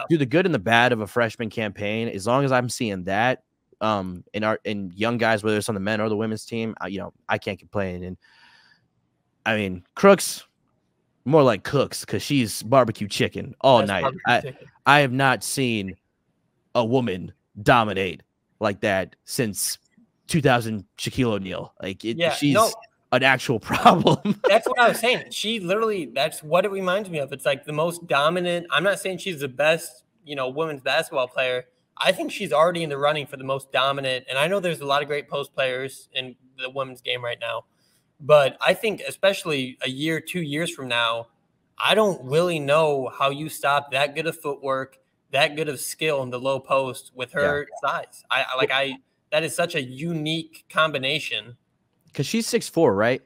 do the good and the bad of a freshman campaign. As long as I'm seeing that in young guys, whether it's on the men or the women's team, I can't complain. And I mean, Crooks, more like cooks because she's barbecue chicken all night. I have not seen a woman dominate like that since 2000 Shaquille O'Neal. Like she's an actual problem. That's what I was saying. She literally, that's what it reminds me of. It's like the most dominant. I'm not saying she's the best, women's basketball player. I think she's already in the running for the most dominant. And I know there's a lot of great post players in the women's game right now. But I think especially a year, 2 years from now, I don't really know how you stop that good of footwork, that good of skill in the low post with her size. That is such a unique combination. Because she's 6'4", right?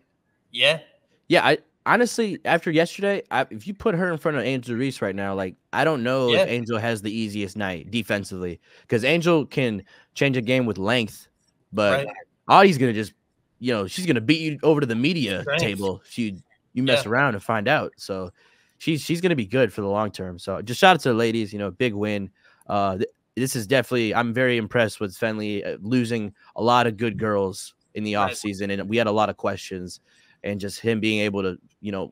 Yeah. Yeah, I honestly, after yesterday, if you put her in front of Angel Reese right now, like, I don't know if Angel has the easiest night defensively, because Angel can change a game with length, but Audie's going to just, she's going to beat you over to the media table if you mess around and find out. So she's going to be good for the long term. So just shout out to the ladies, big win. This is definitely, I'm very impressed with Fenley losing a lot of good girls in the offseason, and we had a lot of questions, and just him being able to,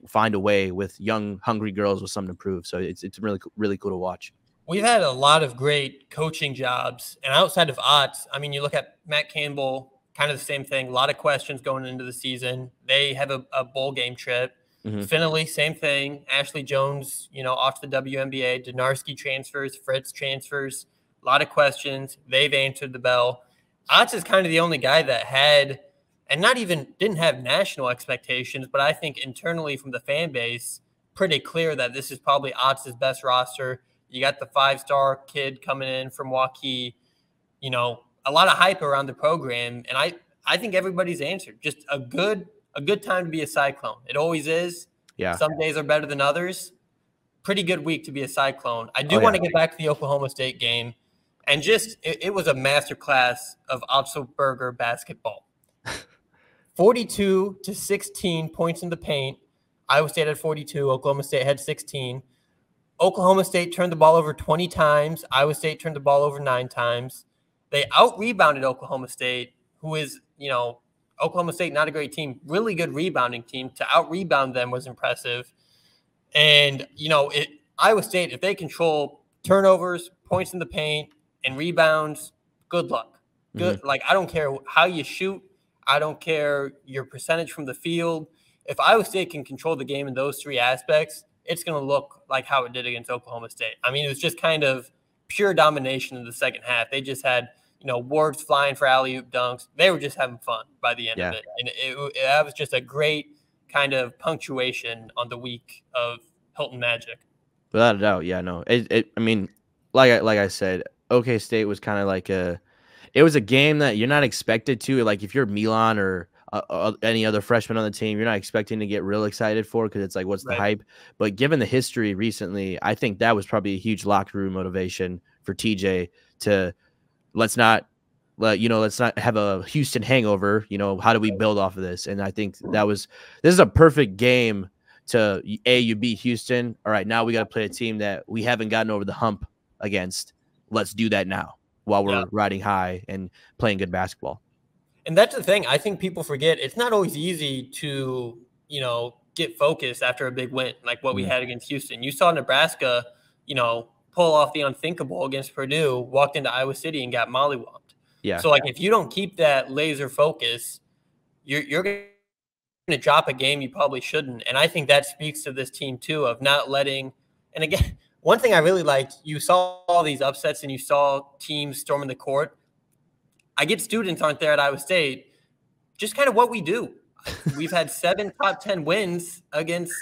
find a way with young, hungry girls with something to prove. So it's really, really cool to watch. We've had a lot of great coaching jobs, and outside of Otts, I mean, you look at Matt Campbell, kind of the same thing. A lot of questions going into the season. They have a bowl game trip. Finley, same thing. Ashley Jones, off to the WNBA. Denarski transfers. Fritz transfers. A lot of questions. They've answered the bell. Otts is kind of the only guy that had, and didn't have national expectations, but I think internally from the fan base, pretty clear that this is probably Otts' best roster. You got the 5-star kid coming in from Waukee, a lot of hype around the program. And I think everybody's answered. Just a good time to be a Cyclone. It always is. Yeah. Some days are better than others. Pretty good week to be a Cyclone. I do want to get back to the Oklahoma State game. And it was a masterclass of Otzelberger basketball. 42-16 points in the paint. Iowa State had 42. Oklahoma State had 16. Oklahoma State turned the ball over 20 times. Iowa State turned the ball over 9 times. They out-rebounded Oklahoma State, who is, Oklahoma State, not a great team, really good rebounding team. To out-rebound them was impressive. And, Iowa State, if they control turnovers, points in the paint, and rebounds, good luck. Good. Like, I don't care how you shoot. I don't care your percentage from the field. If Iowa State can control the game in those 3 aspects, it's going to look like how it did against Oklahoma State. I mean, it was just kind of pure domination in the second half. They just had, Wards flying for alley-oop dunks. They were just having fun by the end of it. And that was just a great kind of punctuation on the week of Hilton Magic. Without a doubt, yeah, no. I mean, like I said, OK State was kind of like it was a game that you're not expected to. Like, if you're Milan or any other freshman on the team, you're not expecting to get real excited for, because it's like, what's the hype? But given the history recently, I think that was probably a huge locker room motivation for TJ to let's not have a Houston hangover. How do we build off of this? And I think this is a perfect game to you beat Houston. All right, now we got to play a team that we haven't gotten over the hump against. Let's do that now while we're riding high and playing good basketball. And that's the thing. I think people forget it's not always easy to, get focused after a big win like what we had against Houston. You saw Nebraska, pull off the unthinkable against Purdue, walked into Iowa City and got mollywopped. Yeah. So, like, if you don't keep that laser focus, you're going to drop a game you probably shouldn't. And I think that speaks to this team, too, of not letting – and, again, one thing I really liked, you saw all these upsets and you saw teams storming the court. I get students aren't there at Iowa State, just kind of what we do. We've had 7 top 10 wins against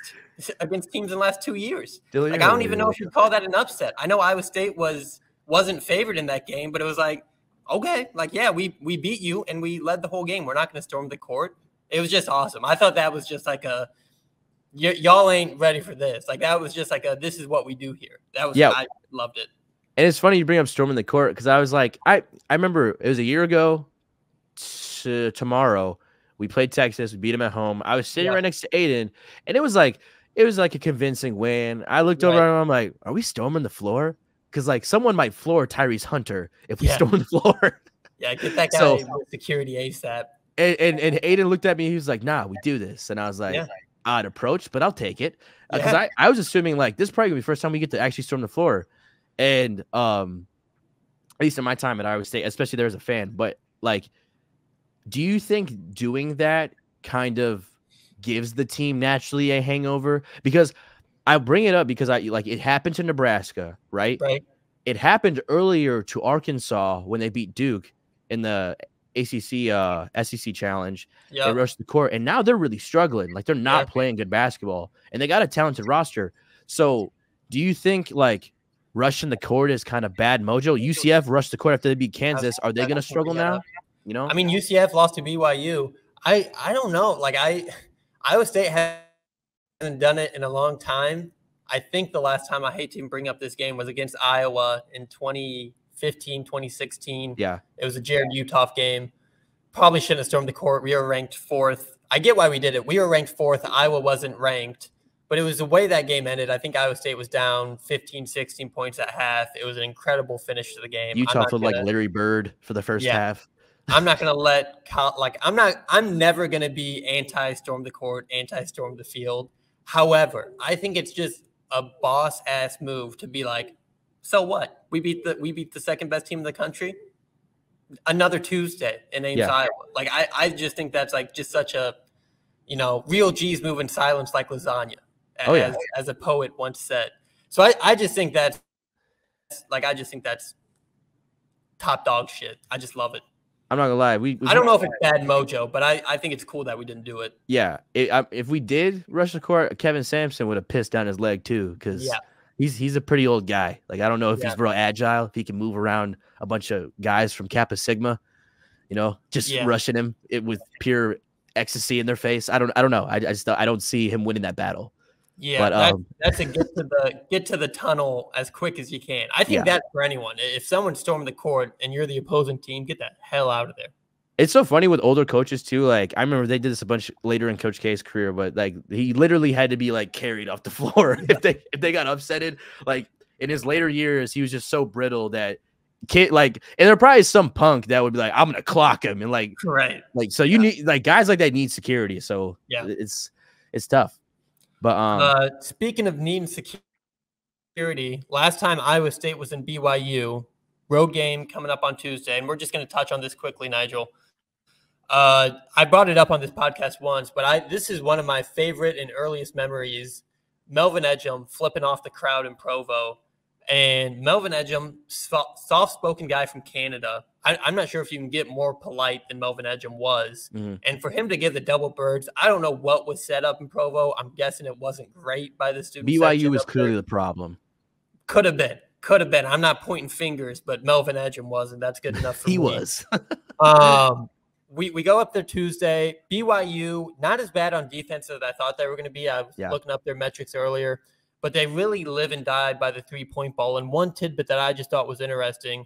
teams in the last 2 years. Like, I don't even know if you call that an upset. I know Iowa State wasn't favored in that game, but it was like, okay, like, yeah, we beat you and we led the whole game. We're not going to storm the court. It was just awesome. I thought that was just like y'all ain't ready for this. Like, that was just like this is what we do here. That was, I loved it. And it's funny you bring up storming the court, because I was like, I remember it was a year ago tomorrow. We played Texas. We beat them at home. I was sitting right next to Aiden, and it was like a convincing win. I looked over and I'm like, are we storming the floor? Because, like, someone might floor Tyrese Hunter if we storm the floor. Yeah, get that guy with security ASAP. And Aiden looked at me. He was like, nah, we do this. And I was like, odd approach, but I'll take it. Because I was assuming, like, this is probably going to be the first time we get to actually storm the floor. And at least in my time at Iowa State, especially there as a fan. But, like, do you think doing that kind of gives the team naturally a hangover? Because I bring it up because it happened to Nebraska, right? Right. It happened earlier to Arkansas when they beat Duke in the ACC SEC challenge. They Yeah. rushed the court, and now they're really struggling. Like, they're not playing good basketball, and they got a talented roster. So do you think like rushing the court is kind of bad mojo? UCF rushed the court after they beat Kansas. Are they going to struggle now? You know, I mean, UCF lost to BYU. I don't know. Like Iowa State hasn't done it in a long time. I think the last time, I hate to even bring up this game, was against Iowa in 2015, 2016. Yeah. It was a Jared Uthoff game. Probably shouldn't have stormed the court. We were ranked 4th. I get why we did it. We were ranked 4th. Iowa wasn't ranked. But it was the way that game ended. I think Iowa State was down 15, 16 points at half. It was an incredible finish to the game. Utah felt like Larry Bird for the first half. I'm not going to I'm never going to be anti-storm the court, anti-storm the field. However, I think it's just a boss-ass move to be like, so what? We beat the second best team in the country another Tuesday in Ames, Iowa. Like, I just think that's like just such a, real G's move in silence like lasagna, as a poet once said. So I just think that's top dog shit. I just love it. I'm not gonna lie. I don't know if it's bad mojo, but I think it's cool that we didn't do it. Yeah, if we did rush the court, Kelvin Sampson would have pissed down his leg too, because he's a pretty old guy. Like, I don't know if he's real agile, if he can move around a bunch of guys from Kappa Sigma, just rushing him with pure ecstasy in their face. I don't know. I don't see him winning that battle. Yeah, but, that's a get to the tunnel as quick as you can. I think that's for anyone. If someone's storming the court and you're the opposing team, get the hell out of there. It's so funny with older coaches too. Like, I remember they did this a bunch later in Coach K's career, but like, he literally had to be like carried off the floor if they got upsetted. Like, in his later years, he was just so brittle that and there probably is some punk that would be like, I'm gonna clock him, and like, right. Like, so you need, like, guys like that need security. So it's tough. But speaking of needing security, last time Iowa State was in BYU, road game coming up on Tuesday, and we're just going to touch on this quickly, Nigel. I brought it up on this podcast once, but this is one of my favorite and earliest memories. Melvin Edgem flipping off the crowd in Provo, and Melvin Edgem, soft-spoken guy from Canada. I'm not sure if you can get more polite than Melvin Edgem was. Mm-hmm. And for him to give the double birds, I don't know what was set up in Provo. I'm guessing it wasn't great by the students. BYU was clearly the problem. Could have been. I'm not pointing fingers, but Melvin Edgem was, and that's good enough for me. He was. We go up there Tuesday. BYU, not as bad on defense as I thought they were going to be. I was looking up their metrics earlier, but they really live and die by the three-point ball. And one tidbit that I just thought was interesting,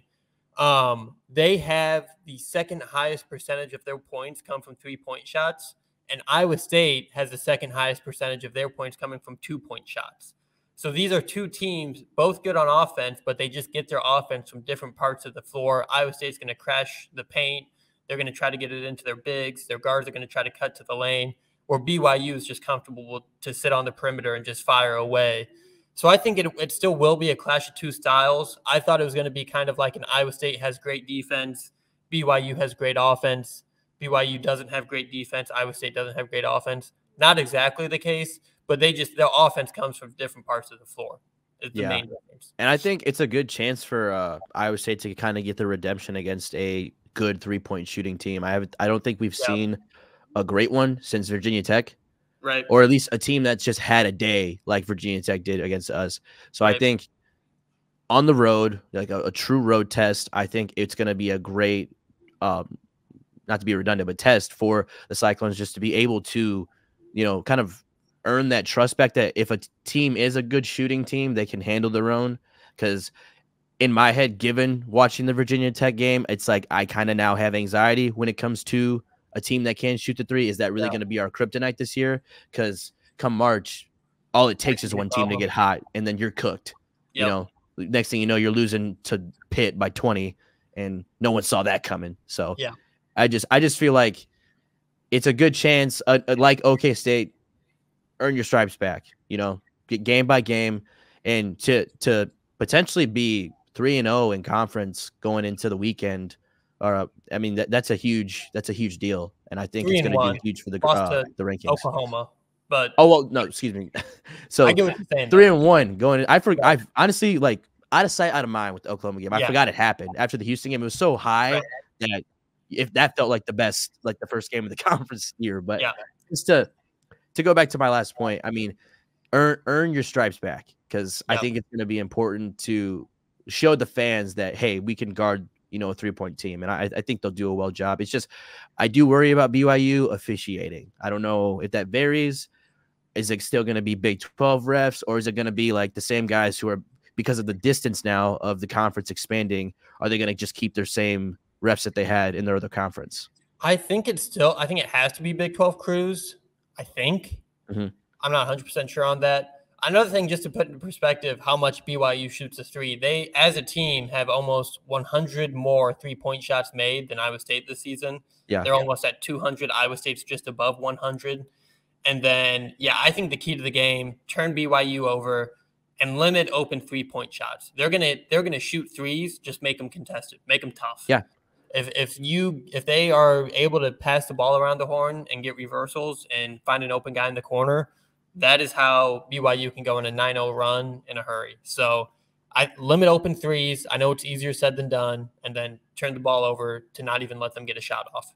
they have the second highest percentage of their points come from three-point shots, and Iowa State has the second highest percentage of their points coming from two-point shots. So these are two teams, both good on offense, but they just get their offense from different parts of the floor. Iowa State's going to crash the paint. They're going to try to get it into their bigs. Their guards are going to try to cut to the lane, where BYU is just comfortable to sit on the perimeter and just fire away. So I think it still will be a clash of two styles. I thought it was going to be kind of like an Iowa State has great defense, BYU has great offense. BYU doesn't have great defense. Iowa State doesn't have great offense. Not exactly the case, but their offense comes from different parts of the floor. It's the main difference. And I think it's a good chance for Iowa State to kind of get the redemption against a good three-point shooting team. I don't think we've seen a great one since Virginia Tech. Right. Or at least a team that's just had a day like Virginia Tech did against us. So I think on the road, like a true road test, I think it's going to be a great, not to be redundant, but test for the Cyclones just to be able to, kind of earn that trust back that if a team is a good shooting team, they can handle their own. Because in my head, given watching the Virginia Tech game, it's like I kind of now have anxiety when it comes to a team that can shoot the three. Is that really going to be our kryptonite this year? Because come March, all it takes is one team to get hot, and then you're cooked. Yep. Next thing you know, you're losing to Pitt by 20, and no one saw that coming. So I just feel like it's a good chance, like OK State, earn your stripes back. Get game by game, and to potentially be 3-0 in conference going into the weekend. Or I mean, that's a huge deal, and I think it's going to be 3-1. huge for Lost to the rankings. Oklahoma, but Oh well, no, excuse me. So I get what you're saying. 3-1 going. I forgot. Right. I've honestly like out of sight, out of mind with the Oklahoma game. I forgot it happened after the Houston game. It was so high that if that felt like the best, like the first game of the conference year. But just to go back to my last point, I mean, earn your stripes back, because I think it's going to be important to show the fans that, hey, we can guard, a 3-point team. And I think they'll do a well job. It's just, I do worry about BYU officiating. I don't know if that varies. Is it still going to be Big 12 refs, or is it going to be like the same guys who are, because of the distance now of the conference expanding, are they going to just keep their same refs that they had in their other conference? I think it has to be Big 12 crews. I think. I'm not 100% sure on that. Another thing, just to put into perspective how much BYU shoots a three, they, as a team, have almost 100 more 3-point shots made than Iowa State this season. Yeah. They're almost at 200. Iowa State's just above 100. And then, I think the key to the game, turn BYU over and limit open 3-point shots. They're gonna shoot threes, just make them contested, make them tough. Yeah. If they are able to pass the ball around the horn and get reversals and find an open guy in the corner, that is how BYU can go on a 9-0 run in a hurry. So I limit open threes. I know it's easier said than done, and then turn the ball over to not even let them get a shot off.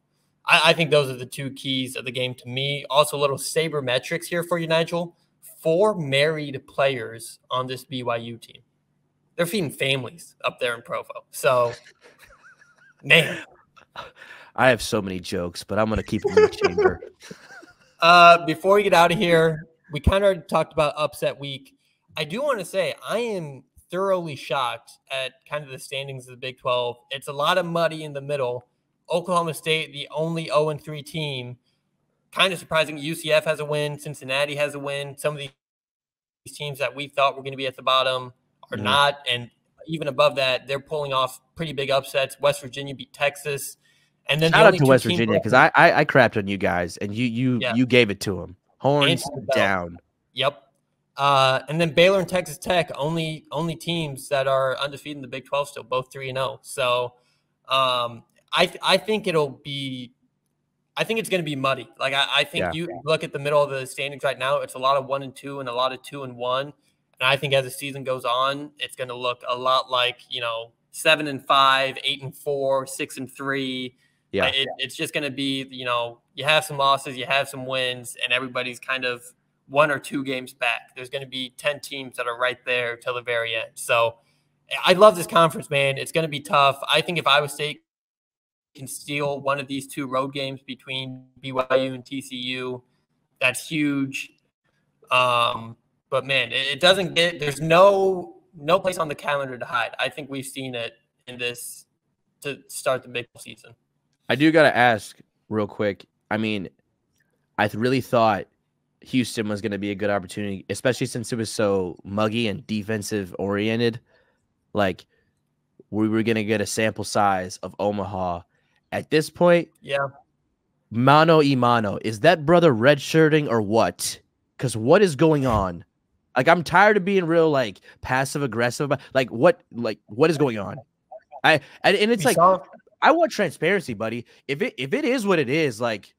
I think those are the two keys of the game to me. Also, a little saber metrics here for you, Nigel. 4 married players on this BYU team. They're feeding families up there in Provo. So, man. I have so many jokes, but I'm going to keep them in the chamber. Before we get out of here, we kind of already talked about upset week. I do want to say I am thoroughly shocked at kind of the standings of the Big 12. It's a lot of muddy in the middle. Oklahoma State, the only 0-3 team. Kind of surprising. UCF has a win. Cincinnati has a win. Some of these teams that we thought were going to be at the bottom are not. And even above that, they're pulling off pretty big upsets. West Virginia beat Texas. And then shout out to West Virginia, because I crapped on you guys, and you gave it to them. Horns down. Yep. And then Baylor and Texas Tech, only teams that are undefeated in the Big 12 still, both 3-0. So I think it's going to be muddy. Like I think you look at the middle of the standings right now, it's a lot of 1-2 and a lot of 2-1. And I think as the season goes on, it's going to look a lot like, 7-5, 8-4, 6-3. Yeah. It's just going to be, you have some losses, you have some wins, and everybody's kind of 1 or 2 games back. There's going to be 10 teams that are right there till the very end. So I love this conference, man. It's going to be tough. I think if Iowa State can steal one of these 2 road games between BYU and TCU, that's huge. But man, it doesn't get, there's no place on the calendar to hide. I think we've seen it in this to start the Big season. I do got to ask real quick. I mean, I really thought Houston was going to be a good opportunity, especially since it was so muggy and defensive oriented. Like, we were going to get a sample size of Omaha. At this point, mano y mano. Is that brother redshirting or what? Because what is going on? Like, I'm tired of being real, like, passive aggressive. Like, what is going on? And it's like, I want transparency, buddy. If it is what it is, like,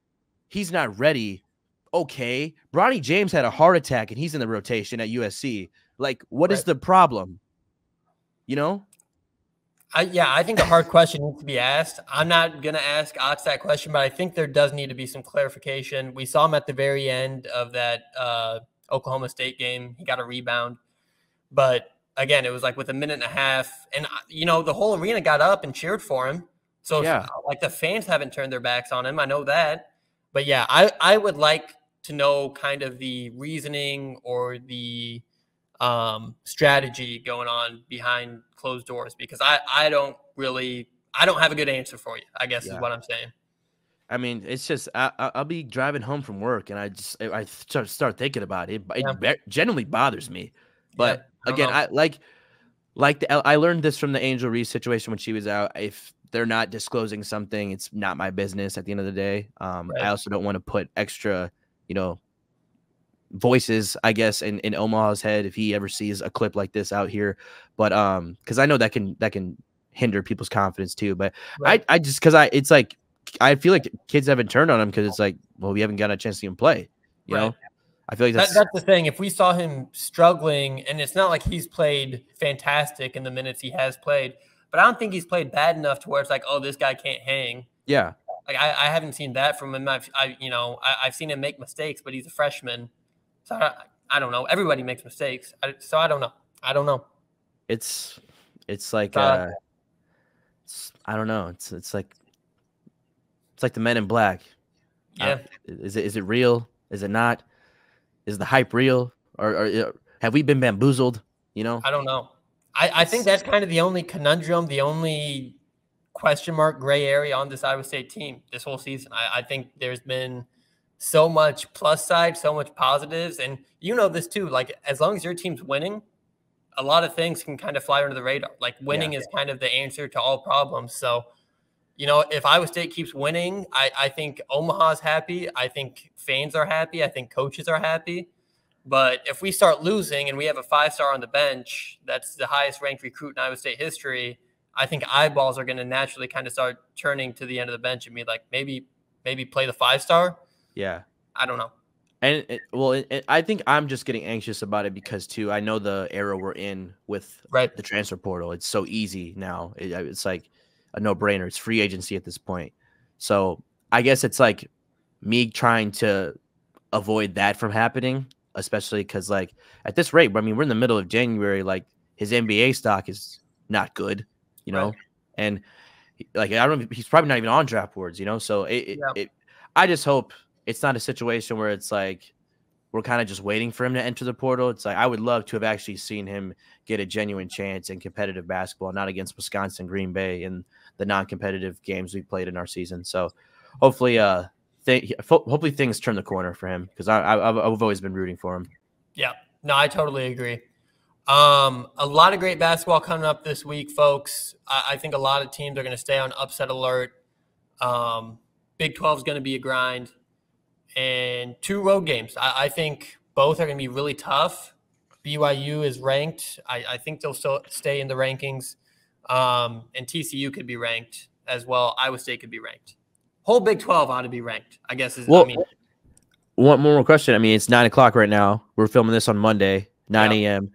he's not ready. Okay, Bronny James had a heart attack and he's in the rotation at USC. Like, what is the problem? I think the hard question needs to be asked. I'm not going to ask Ox that question, but I think there does need to be some clarification. We saw him at the very end of that Oklahoma State game. He got a rebound. But, again, it was like with a minute and a half. And, the whole arena got up and cheered for him. So, like, the fans haven't turned their backs on him. I know that. But, I would like to know kind of the reasoning or the strategy going on behind closed doors, because I don't have a good answer for you, I guess is what I'm saying. I mean, it's just I'll be driving home from work and I start thinking about it. It genuinely bothers me. But again, I learned this from the Angel Reese situation when she was out. If they're not disclosing something, it's not my business at the end of the day. I also don't want to put extra, voices, I guess, in Omaha's head if he ever sees a clip like this out here. But because I know that can hinder people's confidence too. But Right. I just it's like I feel like kids haven't turned on him because it's like, well, we haven't got a chance to even play. You know, I feel like that's the thing. If we saw him struggling, and it's not like he's played fantastic in the minutes he has played, but I don't think he's played bad enough to where it's like, oh, this guy can't hang. Yeah. Like I haven't seen that from him. I've seen him make mistakes, but he's a freshman, so I don't know. Everybody makes mistakes, so I don't know. I don't know. It's like I don't know. It's like the Men in Black. Yeah. Is it real? Is it not? Is the hype real? Or have we been bamboozled? You know? I don't know. I think that's kind of the only conundrum, the only question mark, gray area on this Iowa State team this whole season. I think there's been so much plus side, so much positives. And you know this too. Like, as long as your team's winning, a lot of things can kind of fly under the radar. Like, winning is kind of the answer to all problems. So, you know, if Iowa State keeps winning, I think Omaha's happy. I think fans are happy. I think coaches are happy. But if we start losing and we have a 5-star on the bench, that's the highest ranked recruit in Iowa State history, I think eyeballs are going to naturally kind of start turning to the end of the bench and be like, maybe play the 5-star. Yeah. I don't know. And I think I'm just getting anxious about it because too, I know the era we're in with the transfer portal. It's so easy now. It's like a no-brainer. It's free agency at this point. So I guess it's like me trying to avoid that from happening, especially because like at this rate, I mean, we're in the middle of January. Like his NBA stock is not good, you know, and like I don't know, he's probably not even on draft boards, you know. So I just hope it's not a situation where it's like we're kind of just waiting for him to enter the portal. It's like I would love to have actually seen him get a genuine chance in competitive basketball, not against Wisconsin, Green Bay, and the non-competitive games we played in our season. So hopefully, hopefully things turn the corner for him because I've always been rooting for him. Yeah, no, I totally agree. A lot of great basketball coming up this week, folks. I think a lot of teams are going to stay on upset alert. Big 12 is going to be a grind. And 2 road games. I think both are going to be really tough. BYU is ranked. I think they'll still stay in the rankings. And TCU could be ranked as well. Iowa State could be ranked. Whole Big 12 ought to be ranked, I guess. One more question. I mean, it's 9 o'clock right now. We're filming this on Monday, 9 a.m.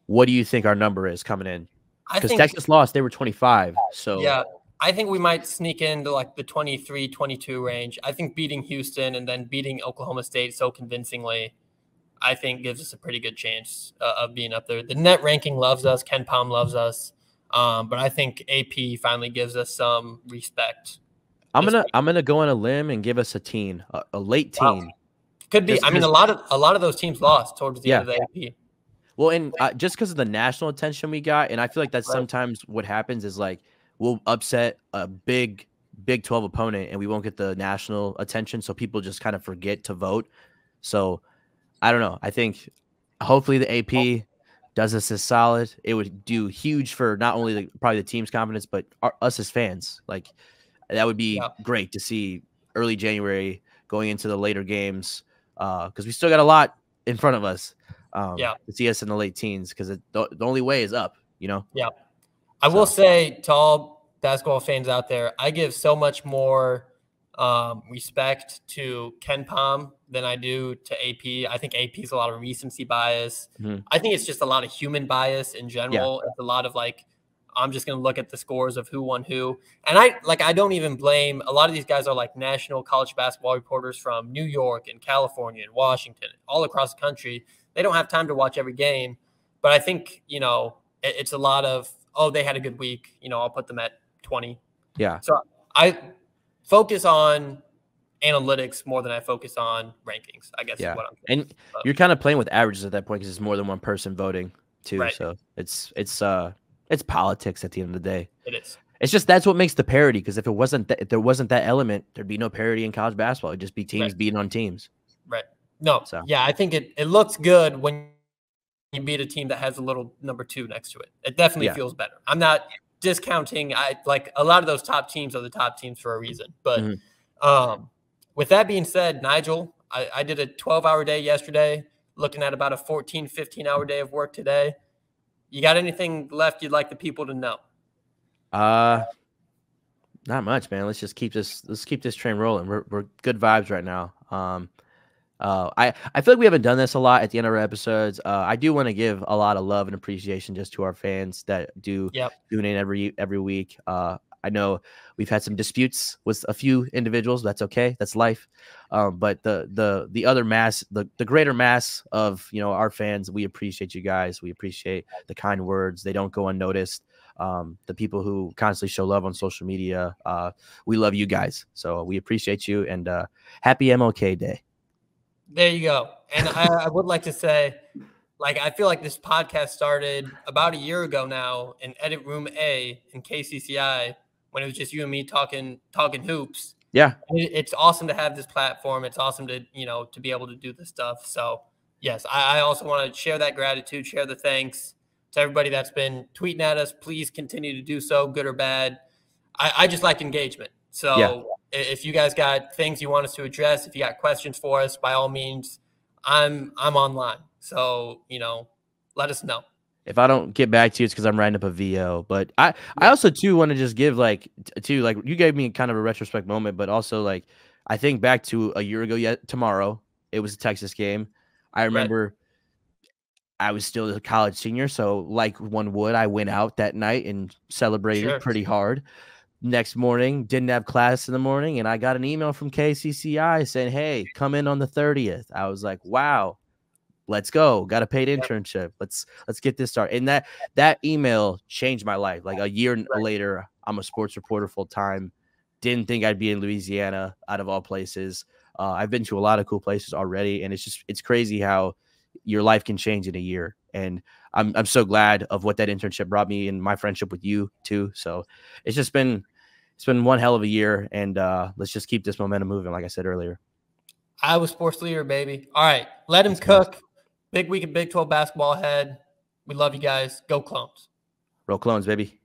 What do you think our number is coming in? Because Texas lost. They were 25. So yeah. I think we might sneak into like the 23, 22 range. I think beating Houston and then beating Oklahoma State so convincingly, I think gives us a pretty good chance of being up there. The net ranking loves us. Ken Palm loves us. But I think AP finally gives us some respect. I'm gonna go on a limb and give us a teen, a late teen. Wow. Could be. I mean, a lot of those teams lost towards the end of the AP. Well, and just because of the national attention we got, and I feel like that's sometimes what happens is like we'll upset a big 12 opponent and we won't get the national attention. So people just kind of forget to vote. So I don't know. I think hopefully the AP does us as solid. It would do huge for not only probably the team's confidence, but us as fans. Like that would be great to see early January going into the later games. Cause we still got a lot in front of us. To see us in the late teens. Cause the only way is up, you know? Yeah. I will say to all basketball fans out there, I give so much more respect to Ken Palm than I do to AP. I think AP is a lot of recency bias. Mm-hmm. I think it's just a lot of human bias in general. Yeah. It's a lot of like, I'm just going to look at the scores of who won who. And I don't even blame – a lot of these guys are like national college basketball reporters from New York and California and Washington, all across the country. They don't have time to watch every game. But I think, you know, it's a lot of – oh, they had a good week. You know, I'll put them at 20. Yeah. So I focus on analytics more than I focus on rankings, I guess is what I'm saying. And you're kind of playing with averages at that point because it's more than one person voting too. Right. So it's politics at the end of the day. It is. It's just that's what makes the parity, because if there wasn't that element, there'd be no parity in college basketball. It'd just be teams beating on teams. Right. No. So. Yeah, I think it looks good when you beat a team that has a little number 2 next to it. It definitely feels better. I'm not discounting. Like a lot of those top teams are the top teams for a reason. But with that being said, Nigel, I did a 12-hour day yesterday, looking at about a 14, 15-hour day of work today. You got anything left you'd like the people to know? Not much, man. Let's keep this train rolling. We're good vibes right now. I feel like we haven't done this a lot at the end of our episodes. I do want to give a lot of love and appreciation just to our fans that do tune in every week. I know we've had some disputes with a few individuals. That's okay. That's life. But the other mass, the greater mass of our fans, we appreciate you guys. We appreciate the kind words. They don't go unnoticed. The people who constantly show love on social media. We love you guys. So we appreciate you, and happy MLK Day. There you go. And I would like to say, I feel like this podcast started about a year ago now in Edit Room A in KCCI when it was just you and me talking hoops. Yeah. It's awesome to have this platform. It's awesome to, to be able to do this stuff. So, yes, I also want to share that gratitude, share the thanks to everybody that's been tweeting at us. Please continue to do so, good or bad. I just like engagement. So if you guys got things you want us to address, if you got questions for us, by all means, I'm online. So, let us know. If I don't get back to you, it's because I'm writing up a VO. But I also too want to just give you gave me kind of a retrospect moment, but also I think back to a year ago. Tomorrow it was a Texas game. I remember I was still a college senior, so like one would, I went out that night and celebrated pretty hard. Next morning, didn't have class in the morning, and I got an email from KCCI saying, "Hey, come in on the 30th." I was like, "Wow, let's go! Got a paid internship. Let's get this started." And that email changed my life. Like a year later, I'm a sports reporter full time. Didn't think I'd be in Louisiana, out of all places. I've been to a lot of cool places already, and it's crazy how your life can change in a year. And I'm so glad of what that internship brought me, and my friendship with you too. So it's been one hell of a year, and let's just keep this momentum moving. Like I said earlier, I was sports leader, baby. All right, let him cook. Big week of Big 12 basketball ahead. We love you guys. Go Clones. Roll Clones, baby.